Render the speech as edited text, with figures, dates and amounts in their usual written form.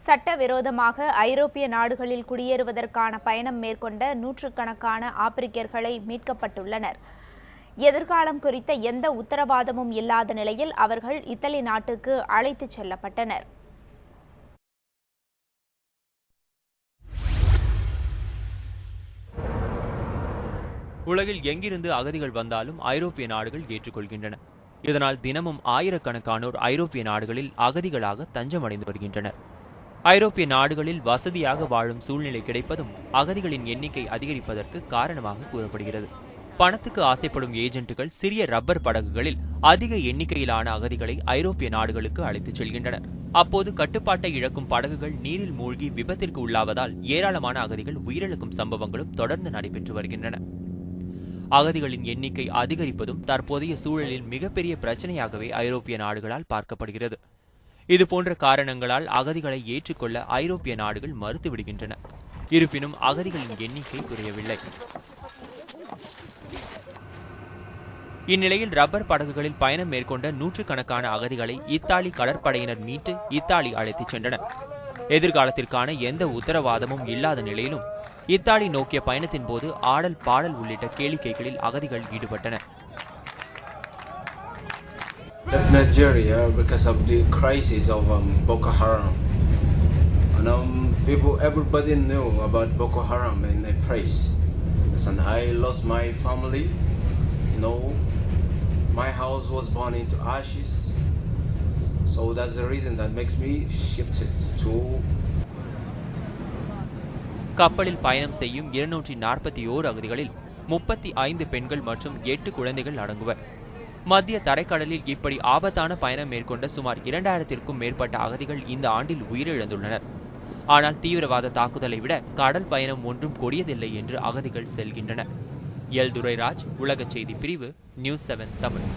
சட்டவிரோதமாக ஐரோப்பிய நாடுகளில் குடியேறுவதற்கான பயணம் மேற்கொண்ட நூற்றுக்கணக்கான ஆப்பிரிக்கர்களை மீட்கப்பட்டுள்ளனர். எதிர்காலம் குறித்த எந்த உத்தரவாதமும் இல்லாத நிலையில் அவர்கள் இத்தாலி நாட்டுக்கு அழைத்துச் செல்லப்பட்டனர். உலகில் எங்கிருந்து அகதிகள் வந்தாலும் ஐரோப்பிய நாடுகள் ஏற்றுக்கொள்கின்றன. இதனால் தினமும் ஆயிரக்கணக்கானோர் ஐரோப்பிய நாடுகளில் அகதிகளாக தஞ்சமடைந்து வருகின்றனர். ஐரோப்பிய நாடுகளில் வசதியாக வாழும் சூழ்நிலை கிடைப்பதும் அகதிகளின் எண்ணிக்கை அதிகரிப்பதற்கு காரணமாக கூறப்படுகிறது. பணத்துக்கு ஆசைப்படும் ஏஜென்ட்டுகள் சிறிய ரப்பர் படகுகளில் அதிக எண்ணிக்கையிலான அகதிகளை ஐரோப்பிய நாடுகளுக்கு அழைத்துச் செல்கின்றனர். அப்போது கட்டுப்பாட்டை இழக்கும் படகுகள் நீரில் மூழ்கி விபத்திற்கு உள்ளாவதால் ஏராளமான அகதிகள் உயிரிழக்கும் சம்பவங்களும் தொடர்ந்து நடைபெற்று வருகின்றன. அகதிகளின் எண்ணிக்கை அதிகரிப்பதும் தற்போதைய சூழலில் மிகப்பெரிய பிரச்சனையாகவே ஐரோப்பிய நாடுகளால் பார்க்கப்படுகிறது. இதுபோன்ற காரணங்களால் அகதிகளை ஏற்றுக்கொள்ள ஐரோப்பிய நாடுகள் மறுத்துவிடுகின்றன. இருப்பினும் அகதிகளின் எண்ணிக்கை குறையவில்லை. இந்நிலையில் ரப்பர் படகுகளில் பயணம் மேற்கொண்ட நூற்றுக்கணக்கான அகதிகளை இத்தாலி கடற்படையினர் மீட்டு இத்தாலி அழைத்துச் சென்றனர். எதிர்காலத்திற்கான எந்த உத்தரவாதமும் இல்லாத நிலையிலும் இத்தாலி நோக்கிய பயணத்தின் போது ஆடல் பாடல் உள்ளிட்ட கேளிக்கைகளில் அகதிகள் ஈடுபட்டனர். Left Nigeria because of the crisis of Boko Haram. Everybody knew about Boko Haram in a place. And I lost my family. My house was burned into ashes. So that's the reason that makes me shifted to. கப்பலில் பயணம் செய்யும் 241 அகதிகளில் 35 பெண்கள் மற்றும் 8 குழந்தைகள் அடங்குவர். மத்திய தரைக்கடலில் இப்படி ஆபத்தான பயணம் மேற்கொண்ட சுமார் 2000க்கும் மேற்பட்ட அகதிகள் இந்த ஆண்டில் உயிரிழந்துள்ளனர். ஆனால் தீவிரவாத தாக்குதலை விட கடல் பயணம் ஒன்றும் கொடியதில்லை என்று அகதிகள் செல்கின்றனர். எல் துரைராஜ், உலக செய்தி பிரிவு, நியூஸ் 7 தமிழ்.